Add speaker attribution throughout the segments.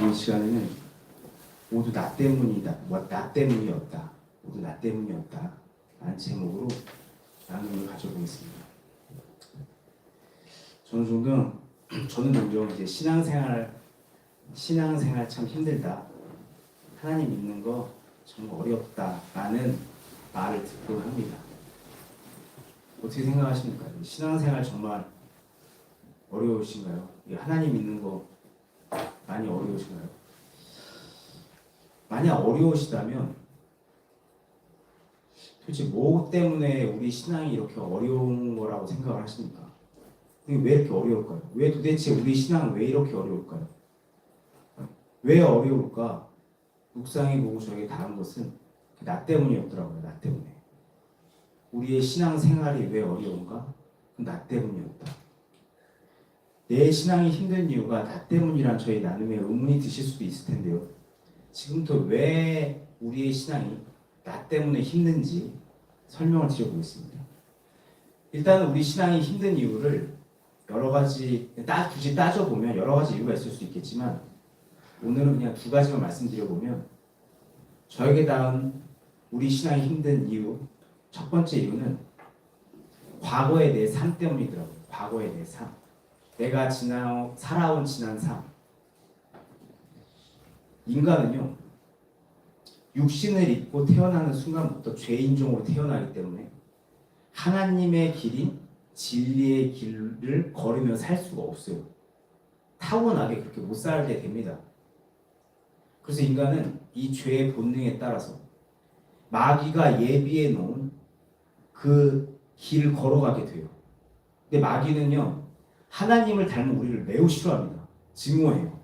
Speaker 1: 이 시간에는 모두 나 때문이다, 나 때문이었다, 모두 나 때문이었다 라는 제목으로 나눔을 가져보겠습니다. 저는 종종 이제 신앙생활 참 힘들다, 하나님 믿는 거 정말 어렵다라는 말을 듣곤 합니다. 어떻게 생각하십니까? 신앙생활 정말 어려우신가요? 하나님 믿는 거 많이 어려우신가요? 만약 어려우시다면 도대체 뭐 때문에 우리 신앙이 이렇게 어려운 거라고 생각을 하십니까? 왜 이렇게 어려울까요? 왜 도대체 우리 신앙은 왜 이렇게 어려울까요? 왜 어려울까? 묵상해보고 저에게 닿은 것은 나 때문이었더라고요. 나 때문에. 우리의 신앙생활이 왜 어려운가? 나 때문이었다. 내 신앙이 힘든 이유가 나 때문이란 저희 나눔에 의문이 드실 수도 있을 텐데요. 지금부터 왜 우리의 신앙이 나 때문에 힘든지 설명을 드려보겠습니다. 일단은 우리 신앙이 힘든 이유를 여러 가지, 굳이 따져보면 여러 가지 이유가 있을 수 있겠지만 오늘은 그냥 두 가지만 말씀드려보면 저에게 닿은 우리 신앙이 힘든 이유, 첫 번째 이유는 과거의 내 삶 때문이더라고요. 과거의 내 삶. 내가 살아온 지난 삶. 인간은요, 육신을 입고 태어나는 순간부터 죄인종으로 태어나기 때문에 하나님의 길인 진리의 길을 걸으며 살 수가 없어요. 타고나게 그렇게 못 살게 됩니다. 그래서 인간은 이 죄의 본능에 따라서 마귀가 예비해 놓은 그 길을 걸어가게 돼요. 근데 마귀는요, 하나님을 닮은 우리를 매우 싫어합니다. 증오해요.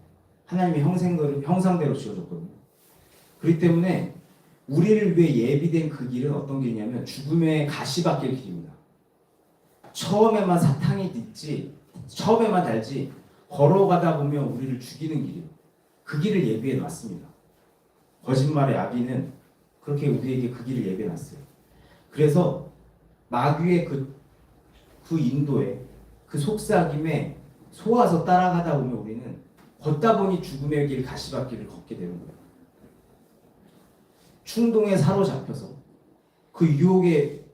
Speaker 1: 하나님의 형상대로 지어졌거든요. 그렇기 때문에 우리를 위해 예비된 그 길은 어떤 길이냐면 죽음의 가시밭길 길입니다. 처음에만 사탕이 있지, 처음에만 달지 걸어가다 보면 우리를 죽이는 길이에요. 그 길을 예비해 놨습니다. 거짓말의 아비는 그렇게 우리에게 그 길을 예비해 놨어요. 그래서 마귀의 그 인도에, 그 속삭임에 속아서 따라가다 보면 우리는 걷다 보니 죽음의 길, 가시밭길을 걷게 되는 거예요. 충동에 사로잡혀서 그 유혹에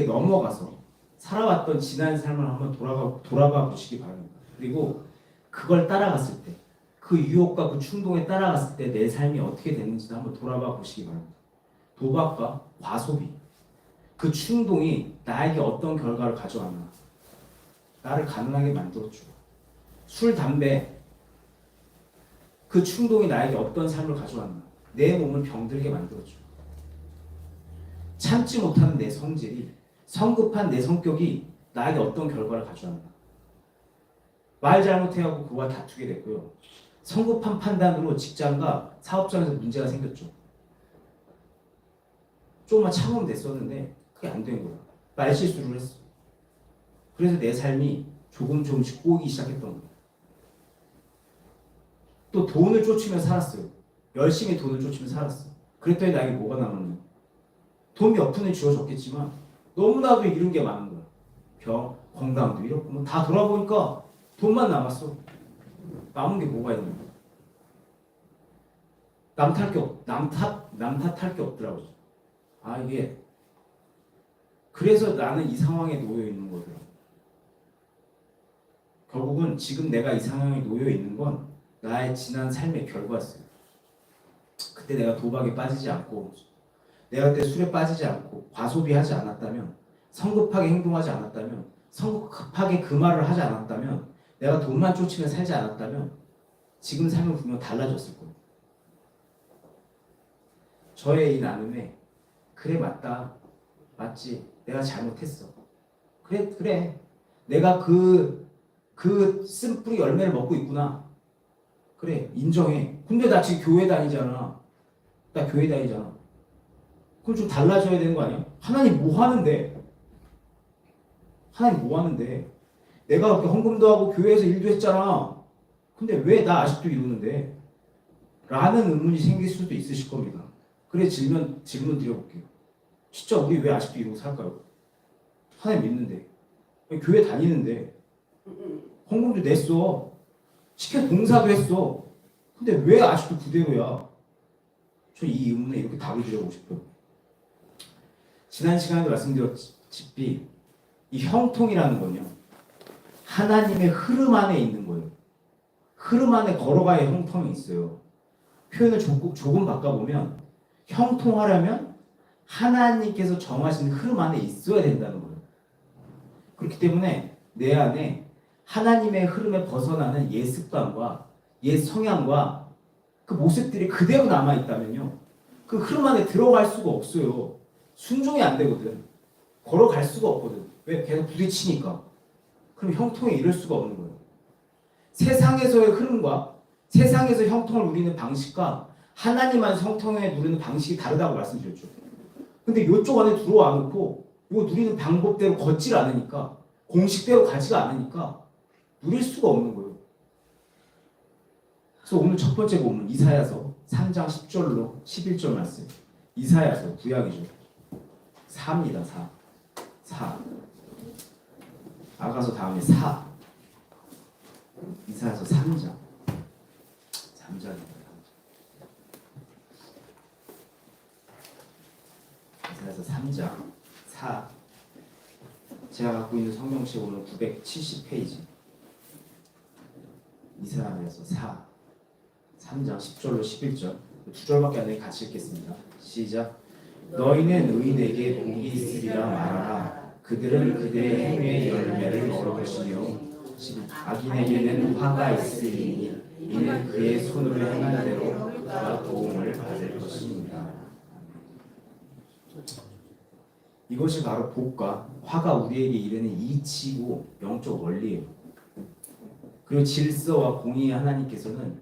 Speaker 1: 넘어가서 살아왔던 지난 삶을 한번 돌아봐 보시기 바랍니다. 그리고 그걸 따라갔을 때, 그 유혹과 그 충동에 따라갔을 때 내 삶이 어떻게 됐는지도 한번 돌아봐 보시기 바랍니다. 도박과 과소비, 그 충동이 나에게 어떤 결과를 가져왔나? 나를 가난하게 만들었죠. 술, 담배, 그 충동이 나에게 어떤 삶을 가져왔나? 내 몸을 병들게 만들었죠. 참지 못하는 내 성질이, 성급한 내 성격이 나에게 어떤 결과를 가져왔나? 말 잘못해하고 그와 다투게 됐고요. 성급한 판단으로 직장과 사업장에서 문제가 생겼죠. 조금만 참으면 됐었는데 그게 안 된 거야. 말실수를 했어. 그래서 내 삶이 조금씩 꼬이기 시작했던 거야. 또 돈을 쫓으며 살았어요. 열심히 돈을 쫓으며 살았어. 그랬더니 나에게 뭐가 남았냐? 돈 몇 푼은 주어졌겠지만 너무나도 잃은 게 많은 거야. 병, 건강도 잃었고 뭐 다 돌아보니까 돈만 남았어. 남은 게 뭐가 있는 거야? 남 탓할 게 없더라고. 이게 그래서 나는 이 상황에 놓여 있는 거더라고. 결국은 지금 내가 이 상황에 놓여 있는 건 나의 지난 삶의 결과였어요. 그때 내가 도박에 빠지지 않고, 내가 그때 술에 빠지지 않고, 과소비하지 않았다면, 성급하게 행동하지 않았다면, 성급하게 그 말을 하지 않았다면, 내가 돈만 쫓으며 살지 않았다면 지금 삶은 분명 달라졌을 거예요. 저의 이 나눔에 그래 맞지, 내가 잘못했어. 그래 내가 그 쓴뿌리 열매를 먹고 있구나. 그래, 인정해. 근데 나 지금 교회 다니잖아. 그럼 좀 달라져야 되는 거 아니야? 하나님 뭐 하는데? 내가 그렇게 헌금도 하고 교회에서 일도 했잖아. 근데 왜 나 아직도 이러는데? 라는 의문이 생길 수도 있으실 겁니다. 그래, 질문 드려볼게요. 진짜 우리 왜 아직도 이러고 살까요? 하나님 믿는데, 교회 다니는데, 헌금도 냈어. 시켜 봉사도 했어. 근데 왜 아직도 그대로야? 저 이 의문에 이렇게 답을 드려보고 싶어요. 지난 시간에도 말씀드렸다시피 이 형통이라는 건요, 하나님의 흐름 안에 있는 거예요. 흐름 안에 걸어가야 형통이 있어요. 표현을 조금 바꿔보면 형통하려면 하나님께서 정하신 흐름 안에 있어야 된다는 거예요. 그렇기 때문에 내 안에 하나님의 흐름에 벗어나는 옛 습관과 옛 성향과 그 모습들이 그대로 남아있다면요, 그 흐름 안에 들어갈 수가 없어요. 순종이 안 되거든. 걸어갈 수가 없거든. 왜? 계속 부딪히니까. 그럼 형통에 이를 수가 없는 거예요. 세상에서의 흐름과 세상에서 형통을 누리는 방식과 하나님 안에서 형통에 누리는 방식이 다르다고 말씀드렸죠. 근데 이쪽 안에 들어와 놓고 이거 누리는 방법대로 걷질 않으니까, 공식대로 가지가 않으니까 누릴 수가 없는 거예요. 그래서 오늘 첫 번째 본문 이사야서 3장 10절로 11절 말씀. 이사야서 구약이죠. 4입니다. 4. 아가서 다음에 4. 이사야서 3장. 3장입니다. 이사야서 3장 4. 제가 갖고 있는 성경책 오늘 970페이지. 이사야서 4. 3장 10절로 11절. 두 절밖에 안 되니 같이 읽겠습니다. 시작. 너희는 의인에게 복이 있으리라 말하라. 그들은 그들의 행위의 열매를 얻을 것이며 악인에게는 화가 있으리니 이는 그의 손으로 행한 대로 그가 도움을 받을 것입니다. 이것이 바로 복과 화가 우리에게 이르는 이치고 영적 원리예요. 그리고 질서와 공의의 하나님께서는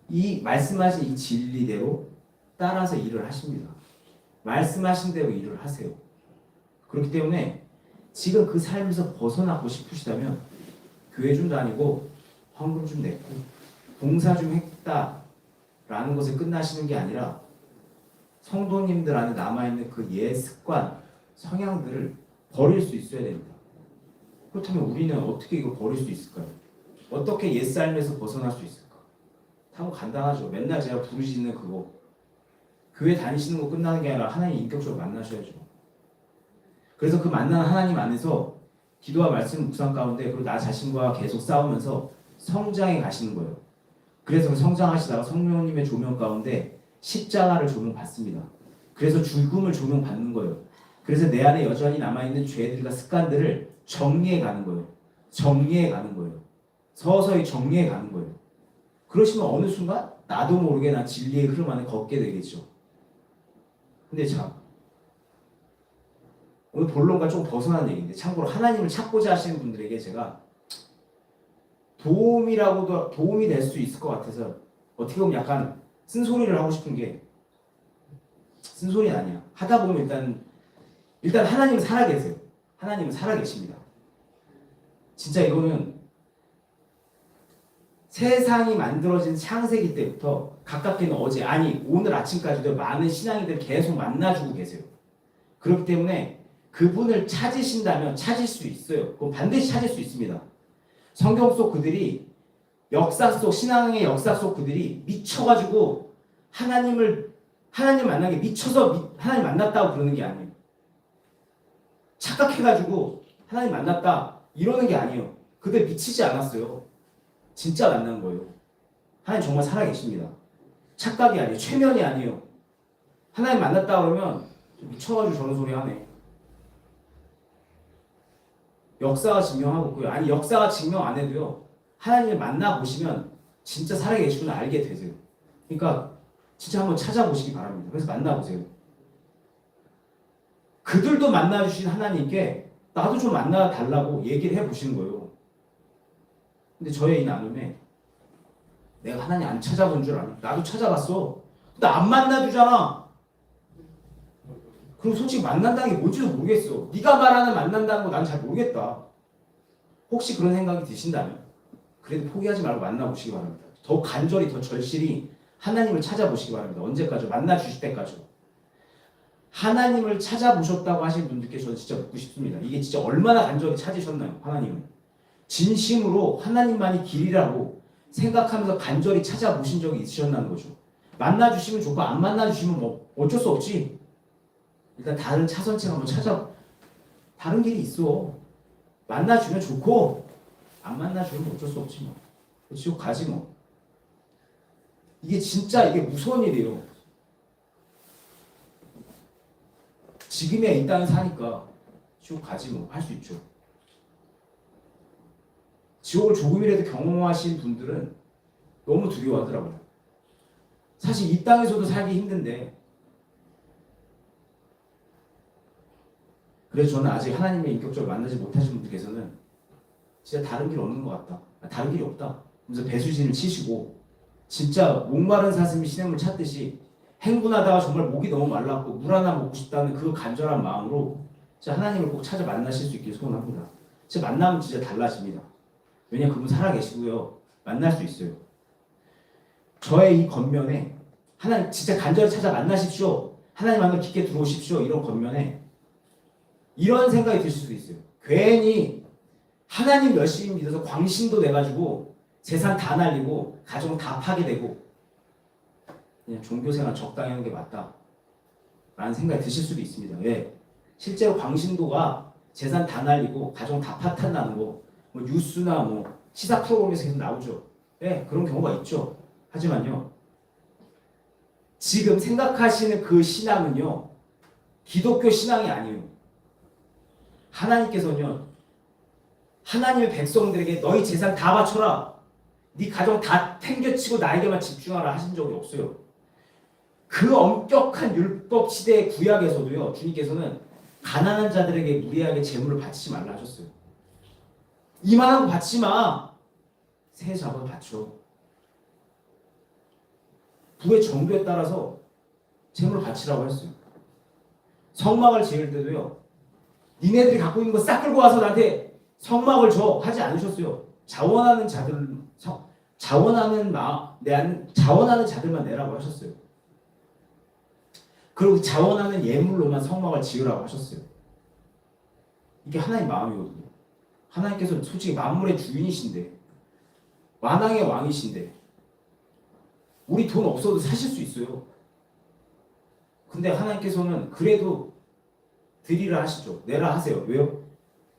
Speaker 1: 이 말씀하신 이 진리대로 따라서 일을 하십니다. 말씀하신 대로 일을 하세요. 그렇기 때문에 지금 그 삶에서 벗어나고 싶으시다면 교회 좀 다니고 헌금 좀 냈고 봉사 좀 했다라는 것에 끝나시는 게 아니라 성도님들 안에 남아있는 그 옛 습관, 성향들을 버릴 수 있어야 됩니다. 그렇다면 우리는 어떻게 이걸 버릴 수 있을까요? 어떻게 옛 삶에서 벗어날 수 있을까? 참 간단하죠. 맨날 제가 부르시는 그거, 교회 다니시는 거 끝나는 게 아니라 하나님 인격적으로 만나셔야죠. 그래서 그 만나는 하나님 안에서 기도와 말씀 묵상 가운데 그리고 나 자신과 계속 싸우면서 성장해 가시는 거예요. 그래서 그 성장하시다가 성령님의 조명 가운데 십자가를 조명받습니다. 그래서 죽음을 조명받는 거예요. 그래서 내 안에 여전히 남아있는 죄들과 습관들을 정리해 가는 거예요. 정리해 가는 거예요. 서서히 정리해 가는 거예요. 그러시면 어느 순간 나도 모르게 난 진리의 흐름 안에 걷게 되겠죠. 근데 참 오늘 본론과 좀 벗어난 얘기인데, 참고로 하나님을 찾고자 하시는 분들에게 제가 도움이 될 수 있을 것 같아서 어떻게 보면 약간 쓴소리를 하고 싶은 게, 쓴소리는 아니야. 하다 보면 일단 하나님은 살아계세요. 하나님은 살아계십니다. 진짜 이거는 세상이 만들어진 창세기 때부터 가깝게는 어제, 아니 오늘 아침까지도 많은 신앙인들 계속 만나주고 계세요. 그렇기 때문에 그분을 찾으신다면 찾을 수 있어요. 그럼 반드시 찾을 수 있습니다. 성경 속 그들이, 역사 속, 신앙의 역사 속 그들이 미쳐가지고 하나님 만난 게 미쳐서 하나님 만났다고 그러는 게 아니에요. 착각해가지고 하나님 만났다 이러는 게 아니에요. 그들 미치지 않았어요. 진짜 만난 거예요. 하나님 정말 살아계십니다. 착각이 아니에요. 최면이 아니에요. 하나님 만났다 그러면 미쳐가지고 저런 소리 하네. 역사가 증명하고 있고요. 아니 역사가 증명 안 해도요, 하나님을 만나보시면 진짜 살아계시구나 알게 되세요. 그러니까 진짜 한번 찾아보시기 바랍니다. 그래서 만나보세요. 그들도 만나주신 하나님께 나도 좀 만나달라고 얘기를 해보시는 거예요. 근데 저의 이 나눔에 내가 하나님 안 찾아본 줄 아니? 나도 찾아봤어. 근데 안 만나주잖아. 그럼 솔직히 만난다는 게 뭔지도 모르겠어. 네가 말하는 만난다는 거 난 잘 모르겠다. 혹시 그런 생각이 드신다면 그래도 포기하지 말고 만나보시기 바랍니다. 더 간절히, 더 절실히 하나님을 찾아보시기 바랍니다. 언제까지? 만나주실 때까지. 하나님을 찾아보셨다고 하신 분들께 저는 진짜 묻고 싶습니다. 이게 진짜 얼마나 간절히 찾으셨나요? 하나님을 진심으로 하나님만이 길이라고 생각하면서 간절히 찾아보신 적이 있으셨나는 거죠. 만나주시면 좋고 안 만나주시면 뭐 어쩔 수 없지. 일단 다른 차선책 한번 다른 길이 있어. 만나주면 좋고 안 만나주면 어쩔 수 없지 뭐. 지옥 가지 뭐. 이게 진짜 이게 무서운 일이에요. 지금의 이 땅에 사니까 지옥 가지 뭐 할 수 있죠. 지옥을 조금이라도 경험하신 분들은 너무 두려워하더라고요. 사실 이 땅에서도 살기 힘든데 그래서 저는 아직 하나님의 인격적으로 만나지 못하신 분들께서는 진짜 다른 길 없는 것 같다. 다른 길이 없다. 그래서 배수진을 치시고 진짜 목마른 사슴이 시냇물 찾듯이 행군하다가 정말 목이 너무 말랐고 물 하나 먹고 싶다는 그 간절한 마음으로 진짜 하나님을 꼭 찾아 만나실 수 있길 소원합니다. 진짜 만나면 진짜 달라집니다. 왜냐면 그분 살아계시고요. 만날 수 있어요. 저의 이 겉면에 하나님 진짜 간절히 찾아 만나십시오. 하나님 안으로 깊게 들어오십시오. 이런 겉면에 이런 생각이 드실 수도 있어요. 괜히 하나님 열심히 믿어서 광신도 내가지고 재산 다 날리고 가정 다 파괴되고 그냥 종교생활 적당히 하는 게 맞다 라는 생각이 드실 수도 있습니다. 왜? 실제로 광신도가 재산 다 날리고 가정 다 파탄나는 거 뭐 뉴스나 뭐 시사 프로그램에서 계속 나오죠. 네, 그런 경우가 있죠. 하지만요, 지금 생각하시는 그 신앙은요, 기독교 신앙이 아니에요. 하나님께서는요, 하나님의 백성들에게 너희 재산 다 바쳐라, 네 가정 다 탱겨치고 나에게만 집중하라 하신 적이 없어요. 그 엄격한 율법 시대의 구약에서도요, 주님께서는 가난한 자들에게 무리하게 재물을 바치지 말라 하셨어요. 이만한 거 바치지 마. 새 잡아 바쳐. 부의 정도에 따라서 재물을 바치라고 했어요. 성막을 지을 때도요. 니네들이 갖고 있는 거 싹 끌고 와서 나한테 성막을 줘 하지 않으셨어요. 자원하는 자들만 내라고 하셨어요. 그리고 자원하는 예물로만 성막을 지으라고 하셨어요. 이게 하나님 마음이거든요. 하나님께서 솔직히 만물의 주인이신데 만왕의 왕이신데 우리 돈 없어도 사실 수 있어요. 근데 하나님께서는 그래도 드리라 하시죠. 내라 하세요. 왜요?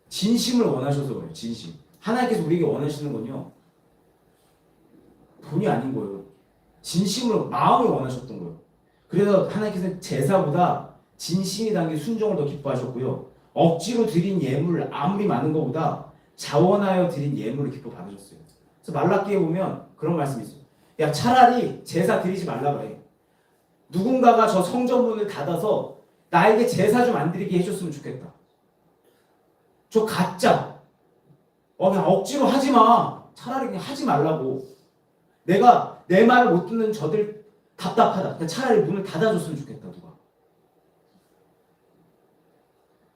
Speaker 1: 진심을 원하셔서 그래요. 진심. 하나님께서 우리에게 원하시는 건요. 돈이 아닌 거예요. 진심으로 마음을 원하셨던 거예요. 그래서 하나님께서는 제사보다 진심이 담긴 순종을 더 기뻐하셨고요. 억지로 드린 예물 아무리 많은 것보다 자원하여 드린 예물을 기뻐 받으셨어요. 그래서 말라기에 보면 그런 말씀이 있어요. 야, 차라리 제사 드리지 말라 그래. 누군가가 저 성전문을 닫아서 나에게 제사 좀 안 드리게 해줬으면 좋겠다. 저 가짜. 그냥 억지로 하지 마. 차라리 그냥 하지 말라고. 내가 내 말을 못 듣는 저들 답답하다. 그냥 차라리 문을 닫아줬으면 좋겠다. 누가.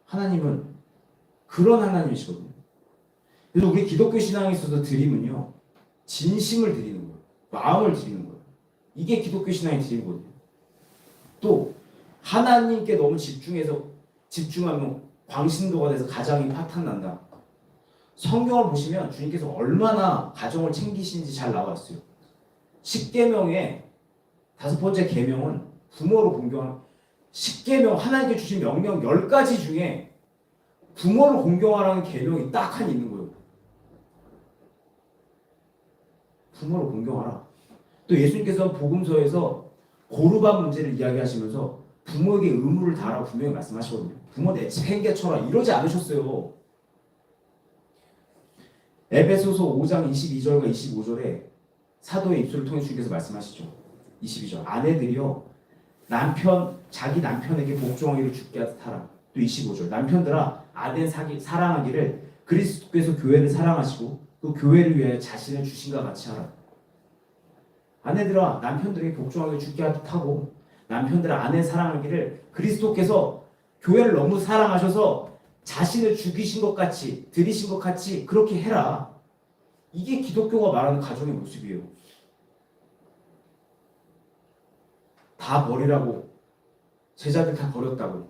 Speaker 1: 하나님은 그런 하나님이시거든요. 그래서 우리 기독교 신앙에 있어서 드림은요. 진심을 드리는 거예요. 마음을 드리는 거예요. 이게 기독교 신앙의 드림이거든요. 또 하나님께 너무 집중하면 광신도가 돼서 가정이 파탄난다. 성경을 보시면 주님께서 얼마나 가정을 챙기시는지 잘 나와 있어요. 10계명의 5번째 계명은 부모를 공경하는 10계명 하나님께 주신 명령 10가지 중에 부모를 공경하라는 계명이 딱 한 있는 거예요. 부모를 공경하라. 또 예수님께서 복음서에서 고르반 문제를 이야기하시면서 부모에게 의무를 다하라고 분명히 말씀하시거든요. 부모 내팽개쳐라 이러지 않으셨어요. 에베소서 5장 22절과 25절에 사도의 입술을 통해 주님께서 말씀하시죠. 22절 아내들이여 자기 남편에게 복종하기를 주께 하라. 또 25절 남편들아 아내 사랑하기를 그리스도께서 교회를 사랑하시고 그 교회를 위하여 자신을 주신과 같이 하라. 아내들아 남편들에게 복종하기를 주께 하고 남편들아 아내 사랑하기를 그리스도께서 교회를 너무 사랑하셔서 자신을 죽이신 것 같이 드리신 것 같이 그렇게 해라. 이게 기독교가 말하는 가정의 모습이에요. 다 버리라고 제자들 다 버렸다고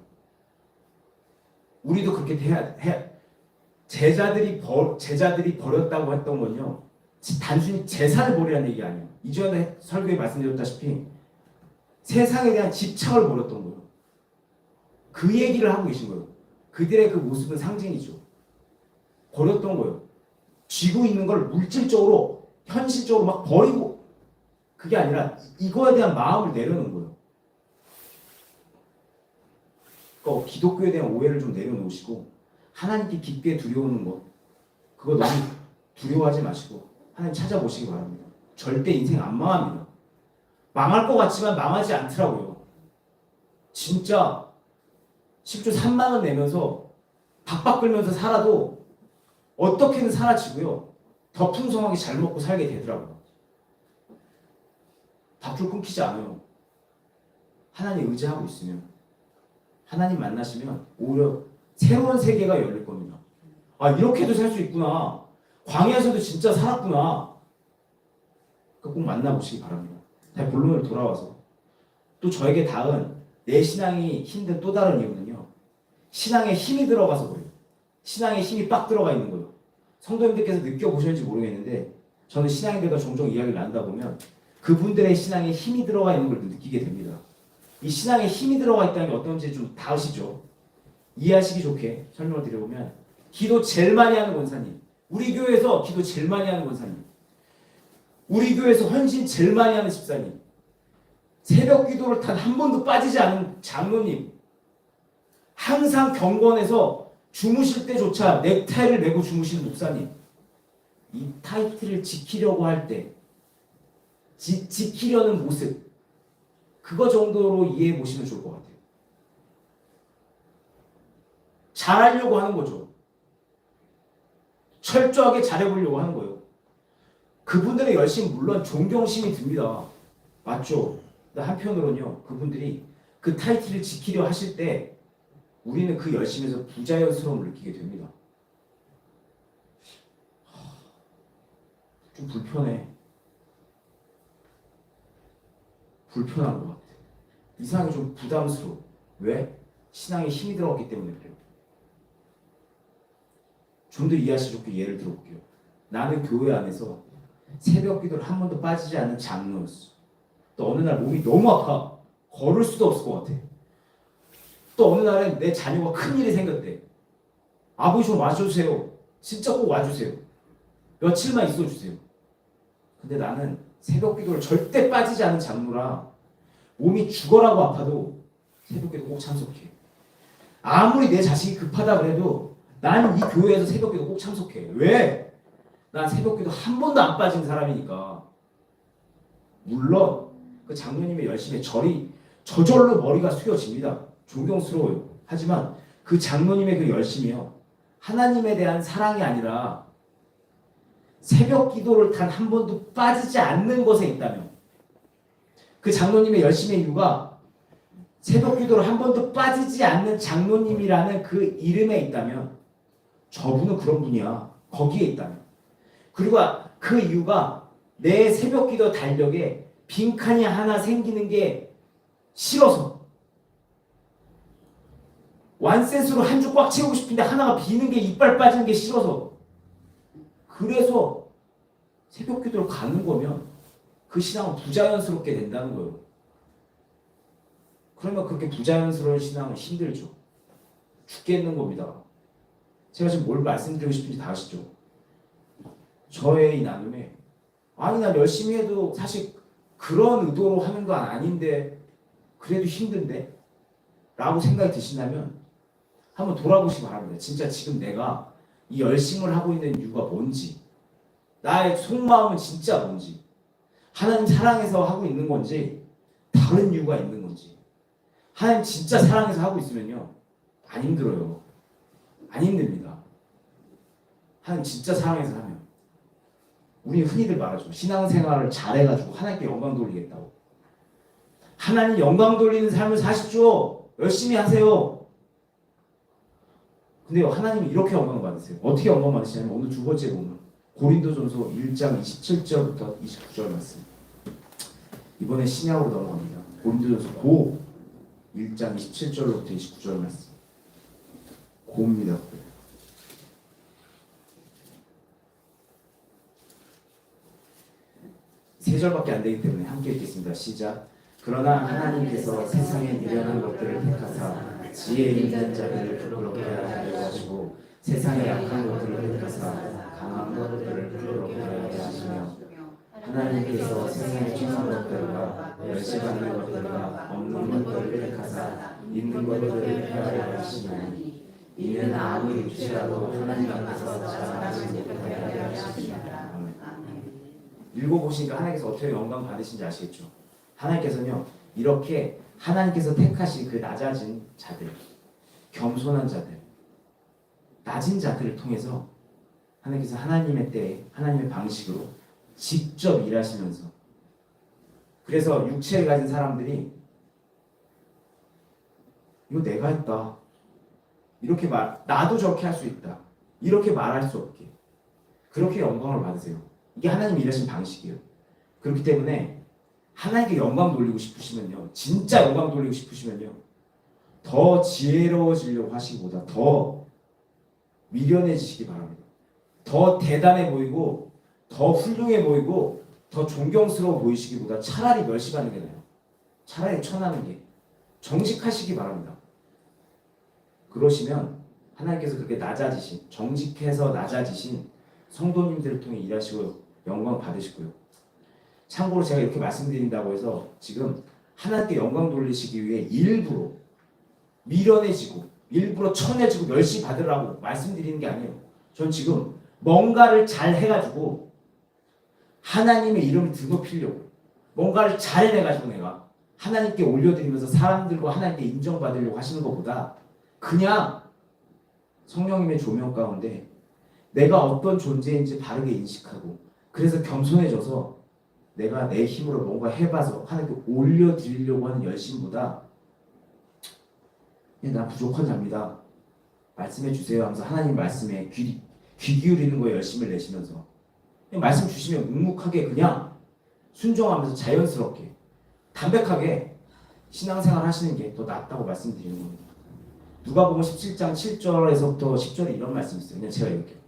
Speaker 1: 우리도 그렇게 해야 제자들이 버렸다고 했던 건요 단순히 재산을 버리라는 얘기 아니에요. 이전에 설교에 말씀드렸다시피 세상에 대한 집착을 버렸던 거예요. 그 얘기를 하고 계신 거예요. 그들의 그 모습은 상징이죠. 버렸던 거예요. 쥐고 있는 걸 물질적으로 현실적으로 막 버리고, 그게 아니라 이거에 대한 마음을 내려놓은 거예요. 그러니까 기독교에 대한 오해를 좀 내려놓으시고 하나님께 깊게 두려우는 것, 그거 너무 두려워하지 마시고 하나님 찾아보시기 바랍니다. 절대 인생 안 망합니다. 망할 것 같지만 망하지 않더라고요. 진짜 10조 3만 원 내면서 박박 끌면서 살아도 어떻게든 사라지고요. 더 풍성하게 잘 먹고 살게 되더라고요. 밥줄 끊기지 않아요. 하나님 의지하고 있으면, 하나님 만나시면 오히려 새로운 세계가 열릴 겁니다. 아, 이렇게도 살 수 있구나. 광야에서도 진짜 살았구나. 꼭 만나보시기 바랍니다. 다시 본론으로 돌아와서 또 저에게 닿은 내 신앙이 힘든 또 다른 이유는요. 신앙에 힘이 들어가서 그래요. 신앙에 힘이 빡 들어가 있는 거예요. 성도님들께서 느껴보셨는지 모르겠는데 저는 신앙인들과 종종 이야기를 나누다 보면 그분들의 신앙에 힘이 들어가 있는 걸 느끼게 됩니다. 이 신앙에 힘이 들어가 있다는 게 어떤지 좀 닿으시죠? 이해하시기 좋게 설명을 드려보면 기도 제일 많이 하는 권사님, 우리 교회에서 기도 제일 많이 하는 권사님, 우리 교회에서 헌신 제일 많이 하는 집사님, 새벽 기도를 단 한 번도 빠지지 않은 장로님, 항상 경건해서 주무실 때조차 넥타이를 메고 주무시는 목사님, 이 타이틀을 지키려고 할 때 지키려는 모습, 그거 정도로 이해해 보시면 좋을 것 같아요. 잘하려고 하는 거죠. 철저하게 잘해보려고 하는 거예요. 그분들의 열심 물론 존경심이 듭니다. 맞죠? 근데 한편으로는요. 그분들이 그 타이틀을 지키려 하실 때 우리는 그 열심에서 부자연스러움을 느끼게 됩니다. 좀 불편한 것 같아. 이상하게 좀 부담스러워. 왜? 신앙에 힘이 들어갔기 때문에 그래요. 좀 더 이해하시 좋게 예를 들어볼게요. 나는 교회 안에서 새벽 기도를 한 번도 빠지지 않는 장로였어. 또 어느 날 몸이 너무 아파. 걸을 수도 없을 것 같아. 또 어느 날엔 내 자녀가 큰일이 생겼대. 아버지 좀 와주세요. 진짜 꼭 와주세요. 며칠만 있어주세요. 근데 나는 새벽 기도를 절대 빠지지 않는 장로라 몸이 죽어라고 아파도 새벽 기도 꼭 참석해. 아무리 내 자식이 급하다 그래도 나는 이 교회에서 새벽 기도 꼭 참석해. 왜? 난 새벽 기도 한 번도 안 빠진 사람이니까. 물론 그 장로님의 열심에 저절로 머리가 숙여집니다. 존경스러워요. 하지만 그 장로님의 그 열심이요. 하나님에 대한 사랑이 아니라 새벽 기도를 단 한 번도 빠지지 않는 것에 있다면, 그 장로님의 열심의 이유가 새벽 기도를 한 번도 빠지지 않는 장로님이라는 그 이름에 있다면 저분은 그런 분이야. 거기에 있다면. 그리고 그 이유가 내 새벽 기도 달력에 빈칸이 하나 생기는 게 싫어서, 완센스로 한 주 꽉 채우고 싶은데 하나가 비는 게 이빨 빠지는 게 싫어서, 그래서 새벽 기도를 가는 거면 그 신앙은 부자연스럽게 된다는 거예요. 그러면 그렇게 부자연스러운 신앙은 힘들죠. 죽겠는 겁니다. 제가 지금 뭘 말씀드리고 싶은지 다 아시죠? 저의 이 나눔에 아니 난 열심히 해도 사실 그런 의도로 하는 건 아닌데 그래도 힘든데? 라고 생각이 드신다면 한번 돌아보시기 바랍니다. 진짜 지금 내가 이 열심을 하고 있는 이유가 뭔지, 나의 속마음은 진짜 뭔지, 하나님 사랑해서 하고 있는 건지 다른 이유가 있는 건지. 하나님 진짜 사랑해서 하고 있으면요 안 힘들어요. 안 힘듭니다. 하나님 진짜 사랑해서 하면. 우리 흔히들 말하죠. 신앙생활을 잘해가지고 하나님께 영광 돌리겠다고. 하나님 영광 돌리는 삶을 사십시오. 열심히 하세요. 근데 하나님이 이렇게 영광 받으세요. 어떻게 영광 받으시냐면 오늘 두 번째 보면 고린도전서 1장 27절부터 29절 말씀. 이번에 신약으로 넘어갑니다. 고린도전서 1장 27절부터 29절 말씀. 고입니다. 3절밖에 안 되기 때문에 함께 읽겠습니다. 시작. 그러나 하나님께서 세상에 미련한 것들을 택하사 지혜 있는 자들을 부끄럽게 하게 하시고 세상에 약한 것들을 택하사 강한 것들을 부끄럽게 하게 하시며 하나님께서 세상에 천한 것들과 멸시받는 것들과 없는 것들을 택하사 있는 것들을 폐하게 하시나니 이는 아무 육체라도 하나님 앞에서 자랑하지 못하게 하게 하십니다. 읽어보시니까 하나님께서 어떻게 영광 받으신지 아시겠죠? 하나님께서는요 이렇게 하나님께서 택하신 그 낮아진 자들, 겸손한 자들, 낮은 자들을 통해서 하나님께서 하나님의 때에 하나님의 방식으로 직접 일하시면서, 그래서 육체를 가진 사람들이 이거 내가 했다 이렇게 나도 저렇게 할 수 있다 이렇게 말할 수 없게 그렇게 영광을 받으세요. 이게 하나님이 일하신 방식이에요. 그렇기 때문에 하나님께 영광 돌리고 싶으시면요, 진짜 영광 돌리고 싶으시면요, 더 지혜로워지려고 하시기보다 더 미련해지시기 바랍니다. 더 대단해 보이고 더 훌륭해 보이고 더 존경스러워 보이시기보다 차라리 멸시받는 게 나아요. 차라리 천하는 게 정직하시기 바랍니다. 그러시면 하나님께서 그렇게 낮아지신, 정직해서 낮아지신 성도님들을 통해 일하시고 영광 받으시고요. 참고로 제가 이렇게 말씀드린다고 해서 지금 하나님께 영광 돌리시기 위해 일부러 미련해지고 일부러 천해지고 멸시 받으라고 말씀드리는 게 아니에요. 전 지금 뭔가를 잘 해가지고 하나님의 이름을 드높이려고, 뭔가를 잘 해가지고 내가 하나님께 올려드리면서 사람들과 하나님께 인정받으려고 하시는 것보다 그냥 성령님의 조명 가운데 내가 어떤 존재인지 바르게 인식하고 그래서 겸손해져서 내가 내 힘으로 뭔가 해봐서 하나님께 올려드리려고 하는 열심보다 나 부족한 자입니다, 말씀해 주세요 하면서 하나님 말씀에 귀 기울이는 거에 열심을 내시면서 그냥 말씀 주시면 묵묵하게 그냥 순종하면서 자연스럽게 담백하게 신앙생활 하시는 게 더 낫다고 말씀드리는 겁니다. 누가복음 17장 7절에서부터 10절에 이런 말씀이 있어요. 그냥 제가 읽을게요.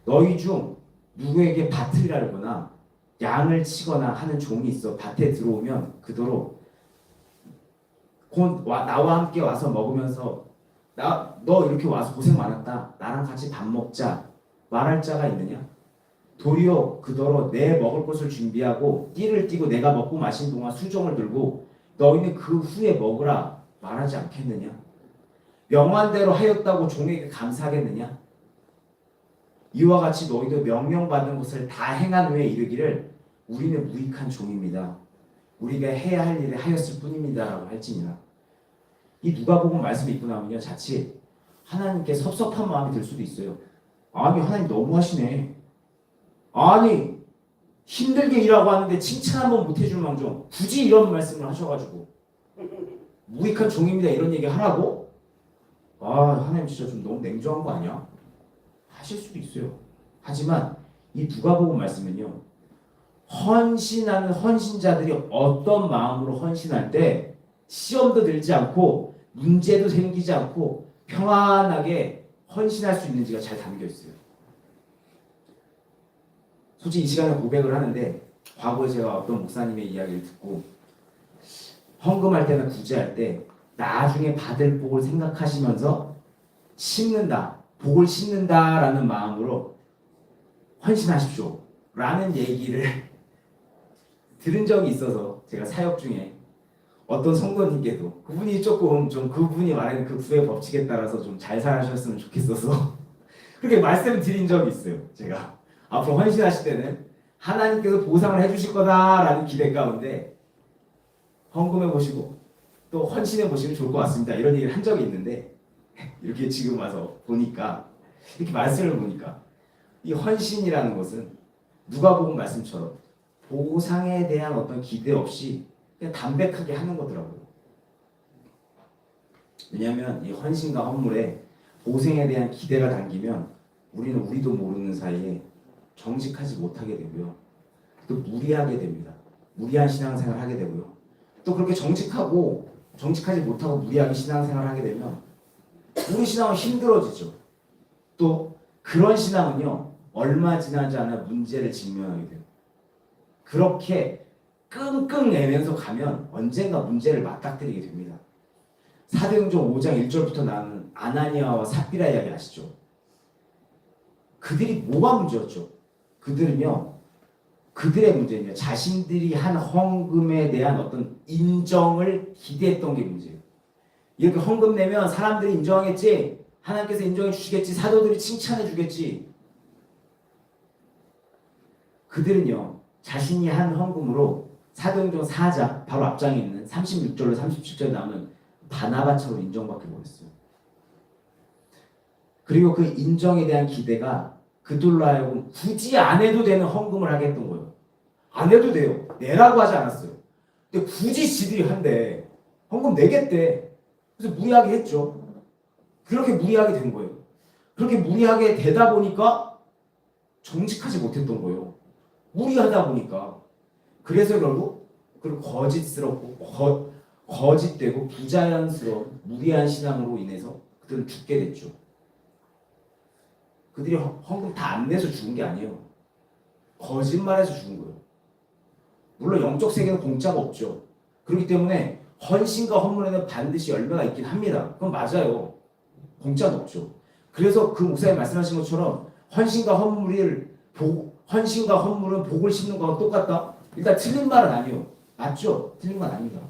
Speaker 1: 너희 중 누구에게 밭을 갈거나 양을 치거나 하는 종이 있어 밭에 들어오면 그더러 곧 나와 함께 와서 먹으면서 너 이렇게 와서 고생 많았다, 나랑 같이 밥 먹자 말할 자가 있느냐? 도리어 그더러 내 먹을 것을 준비하고 띠를 띠고 내가 먹고 마신 동안 수종을 들고 너희는 그 후에 먹으라 말하지 않겠느냐? 명한대로 하였다고 종에게 감사하겠느냐? 이와 같이 너희도 명령받은 것을 다 행한 후에 이르기를 우리는 무익한 종입니다, 우리가 해야 할 일을 하였을 뿐입니다 라고 할지니라. 이 누가복음 말씀이 있고 나면요 자칫 하나님께 섭섭한 마음이 들 수도 있어요. 아니 하나님 너무하시네, 아니 힘들게 일하고 하는데 칭찬 한번 못 해줄 망정 굳이 이런 말씀을 하셔가지고 무익한 종입니다 이런 얘기 하라고? 하나님 진짜 좀 너무 냉정한 거 아니야? 하실 수도 있어요. 하지만 이 누가복음 말씀은요, 헌신하는 헌신자들이 어떤 마음으로 헌신할 때 시험도 들지 않고 문제도 생기지 않고 평안하게 헌신할 수 있는지가 잘 담겨 있어요. 솔직히 이 시간에 고백을 하는데 과거에 제가 어떤 목사님의 이야기를 듣고 헌금할 때나 구제할 때 나중에 받을 복을 생각하시면서 심는다, 복을 심는다라는 마음으로 헌신하십시오 라는 얘기를 들은 적이 있어서 제가 사역 중에 어떤 성도님께도 그분이 조금 좀 그분이 말하는 그 구의 법칙에 따라서 좀 잘 살아셨으면 좋겠어서 그렇게 말씀을 드린 적이 있어요. 제가 앞으로 헌신하실 때는 하나님께서 보상을 해주실 거다라는 기대 가운데 헌금해 보시고 또 헌신해 보시면 좋을 것 같습니다 이런 얘기를 한 적이 있는데 이렇게 지금 와서 보니까 이렇게 말씀을 보니까 이 헌신이라는 것은 누가복음 말씀처럼 보상에 대한 어떤 기대 없이 그냥 담백하게 하는 거더라고요. 왜냐하면 이 헌신과 헌물에 보상에 대한 기대가 담기면 우리는 우리도 모르는 사이에 정직하지 못하게 되고요. 또 무리하게 됩니다. 무리한 신앙생활을 하게 되고요. 또 그렇게 정직하지 못하고 무리하게 신앙생활을 하게 되면 우리 신앙은 힘들어지죠. 또 그런 신앙은요 얼마 지나지 않아 문제를 직면하게 돼요. 그렇게 끙끙 내면서 가면 언젠가 문제를 맞닥뜨리게 됩니다. 사도행전 5장 1절부터 나오는 아나니아와 삽비라 이야기 아시죠? 그들이 뭐가 문제였죠? 그들의 문제는요, 자신들이 한 헌금에 대한 어떤 인정을 기대했던 게 문제예요. 이렇게 헌금 내면 사람들이 인정하겠지, 하나님께서 인정해 주시겠지, 사도들이 칭찬해 주겠지. 그들은요, 자신이 한 헌금으로 사도행전 4장 바로 앞장에 있는 36절로 37절에 나오는 바나바처럼 인정받게 버렸어요. 그리고 그 인정에 대한 기대가 그들로 하여금 굳이 안 해도 되는 헌금을 하게 했던 거예요. 안 해도 돼요. 내라고 하지 않았어요. 근데 굳이 지들이 한대. 헌금 내겠대. 그래서 무리하게 했죠. 그렇게 무리하게 된 거예요. 그렇게 무리하게 되다 보니까 정직하지 못했던 거예요. 무리하다 보니까. 그래서 결국 거짓스럽고 거짓되고 부자연스러운 무리한 신앙으로 인해서 그들은 죽게 됐죠. 그들이 헌금 다 안 내서 죽은 게 아니에요. 거짓말해서 죽은 거예요. 물론 영적 세계는 공짜가 없죠. 그렇기 때문에 헌신과 헌물에는 반드시 열매가 있긴 합니다. 그건 맞아요. 공짜는 없죠. 그래서 그 목사님 말씀하신 것처럼 헌신과 헌물은 복을 심는 거와 똑같다? 일단 틀린 말은 아니에요. 맞죠? 틀린 말 아닙니다.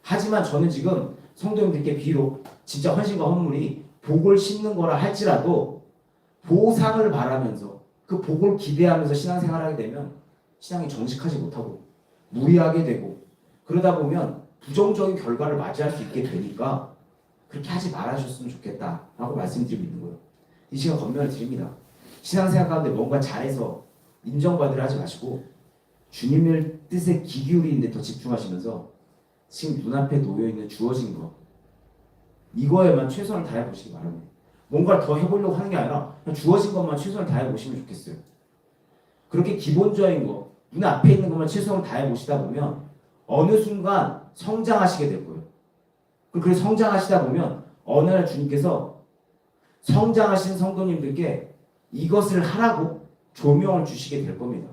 Speaker 1: 하지만 저는 지금 성도님들께 비록 진짜 헌신과 헌물이 복을 심는 거라 할지라도 보상을 바라면서 그 복을 기대하면서 신앙생활을 하게 되면 신앙이 정직하지 못하고 무리하게 되고 그러다 보면 부정적인 결과를 맞이할 수 있게 되니까 그렇게 하지 말아주셨으면 좋겠다라고 말씀드리고 있는 거예요. 이 시간 권면을 드립니다. 신앙생활 가운데 뭔가 잘해서 인정받으려 하지 마시고 주님의 뜻에 귀 기울이는데 더 집중하시면서 지금 눈앞에 놓여있는 주어진 거 이거에만 최선을 다해보시기 바랍니다. 뭔가를 더 해보려고 하는 게 아니라 그냥 주어진 것만 최선을 다해보시면 좋겠어요. 그렇게 기본적인 거 눈앞에 있는 것만 최선을 다해보시다 보면 어느 순간 성장하시게 될 거예요. 그래서 성장하시다 보면 어느 날 주님께서 성장하신 성도님들께 이것을 하라고 조명을 주시게 될 겁니다.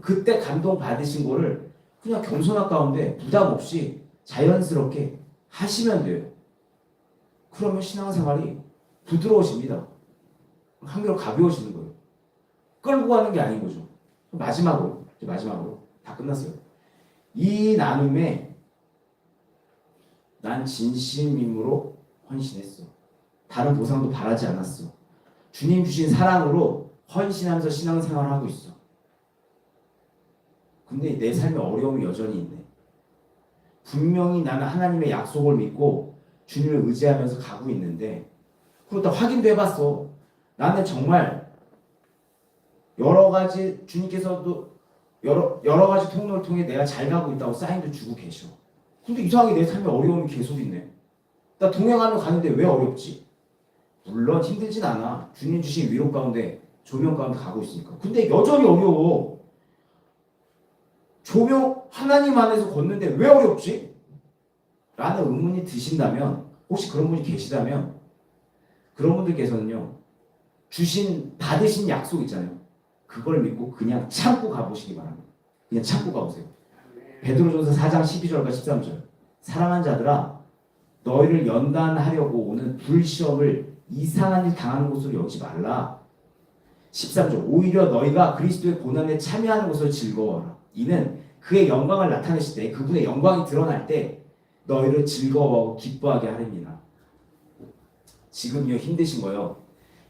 Speaker 1: 그때 감동 받으신 거를 그냥 겸손한 가운데 부담 없이 자연스럽게 하시면 돼요. 그러면 신앙생활이 부드러워집니다. 한결 가벼워지는 거예요. 끌고 가는 게 아닌 거죠. 마지막으로 다 끝났어요. 이 나눔에 난 진심임으로 헌신했어. 다른 보상도 바라지 않았어. 주님 주신 사랑으로 헌신하면서 신앙생활을 하고 있어. 근데 내 삶에 어려움이 여전히 있네. 분명히 나는 하나님의 약속을 믿고 주님을 의지하면서 가고 있는데 그렇다 확인도 해봤어. 나는 정말 여러 가지 주님께서도 여러 가지 통로를 통해 내가 잘 가고 있다고 사인도 주고 계셔. 근데 이상하게 내 삶에 어려움이 계속 있네. 나 동행하며 가는데 왜 어렵지? 물론 힘들진 않아. 주님 주신 위로 가운데 조명 가운데 가고 있으니까. 근데 여전히 어려워. 조명 하나님 안에서 걷는데 왜 어렵지? 라는 의문이 드신다면 혹시 그런 분이 계시다면 그런 분들께서는요. 받으신 약속 있잖아요. 그걸 믿고 그냥 참고 가보시기 바랍니다. 그냥 참고 가보세요. 베드로전서 4장 12절과 13절 사랑하는 자들아 너희를 연단하려고 오는 불시험을 이상한 일 당하는 것으로 여기지 말라. 13절 오히려 너희가 그리스도의 고난에 참여하는 것을 즐거워하라. 이는 그의 영광을 나타내실 때 그분의 영광이 드러날 때 너희를 즐거워하고 기뻐하게 하렵니다. 지금요 힘드신 거요.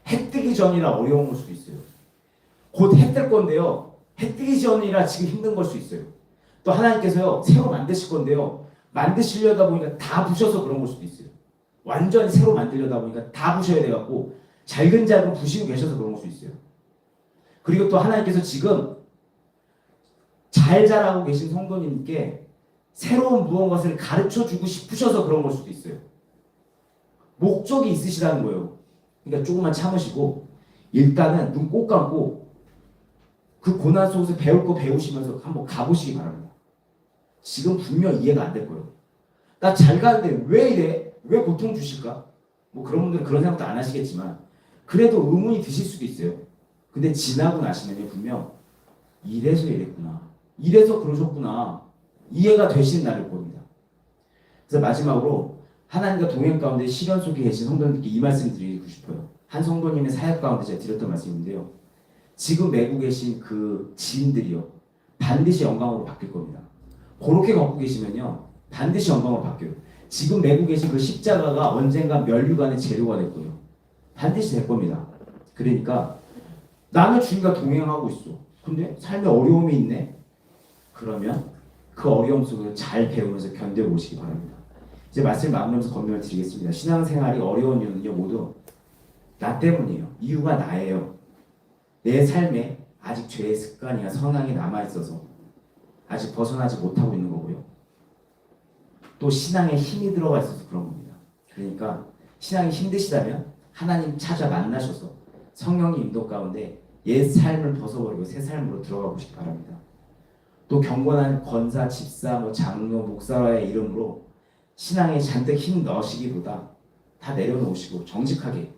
Speaker 1: 해 뜨기 전이라 어려운 걸 수도 있어요. 곧 해 뜰 건데요. 해 뜨기 전이라 지금 힘든 걸 수 있어요. 또 하나님께서요 새로 만드실 건데요. 만드시려다 보니까 다 부셔서 그런 걸 수도 있어요. 완전히 새로 만들려다 보니까 다 부셔야 돼갖고 잘근잘근 부시고 계셔서 그런 걸 수 있어요. 그리고 또 하나님께서 지금 잘 자라고 계신 성도님께 새로운 무언가를 가르쳐주고 싶으셔서 그런 걸 수도 있어요. 목적이 있으시다는 거예요. 그러니까 조금만 참으시고 일단은 눈 꼭 감고 그 고난 속에서 배울 거 배우시면서 한번 가보시기 바랍니다. 지금 분명 이해가 안 될 거예요. 나 잘 가는데 왜 이래? 왜 고통 주실까? 뭐 그런 분들은 그런 생각도 안 하시겠지만 그래도 의문이 드실 수도 있어요. 근데 지나고 나시면 분명 이래서 이랬구나. 이래서 그러셨구나. 이해가 되시는 날이 올 겁니다. 그래서 마지막으로 하나님과 동행 가운데 시련 속에 계신 성도님께 이 말씀 드리고 싶어요. 한 성도님의 사역 가운데 제가 드렸던 말씀인데요. 지금 메고 계신 그 짐들이요. 반드시 영광으로 바뀔 겁니다. 그렇게 갖고 계시면요. 반드시 영광으로 바뀌어요. 지금 메고 계신 그 십자가가 언젠가 멸류관의 재료가 될 거예요. 반드시 될 겁니다. 그러니까 나는 주님과 동행하고 있어. 근데 삶에 어려움이 있네. 그러면 그 어려움 속에서 잘 배우면서 견뎌보시기 바랍니다. 이제 말씀 마무리하면서 권면을 드리겠습니다. 신앙생활이 어려운 이유는요. 모두 나 때문이에요. 이유가 나예요. 내 삶에 아직 죄의 습관이나 성향이 남아있어서 아직 벗어나지 못하고 있는 거고요. 또 신앙에 힘이 들어가 있어서 그런 겁니다. 그러니까 신앙이 힘드시다면 하나님 찾아 만나셔서 성령의 인도 가운데 옛 삶을 벗어버리고 새 삶으로 들어가 보시기 바랍니다. 또 경건한 권사, 집사, 장로, 목사의 이름으로 신앙에 잔뜩 힘 넣으시기보다 다 내려놓으시고 정직하게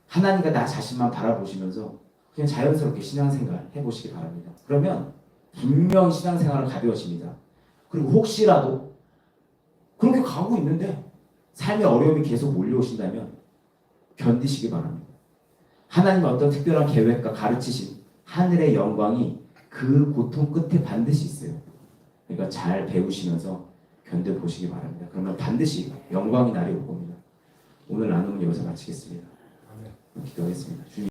Speaker 1: 하나님과 나 자신만 바라보시면서 그냥 자연스럽게 신앙생활 해보시기 바랍니다. 그러면 분명 신앙생활은 가벼워집니다. 그리고 혹시라도 그렇게 가고 있는데 삶의 어려움이 계속 몰려오신다면 견디시기 바랍니다. 하나님의 어떤 특별한 계획과 가르치심, 하늘의 영광이 그 고통 끝에 반드시 있어요. 그러니까 잘 배우시면서 견뎌보시기 바랍니다. 그러면 반드시 영광이 날이 올 겁니다. 오늘 나눔은 여기서 마치겠습니다. 기도하겠습니다. 주님.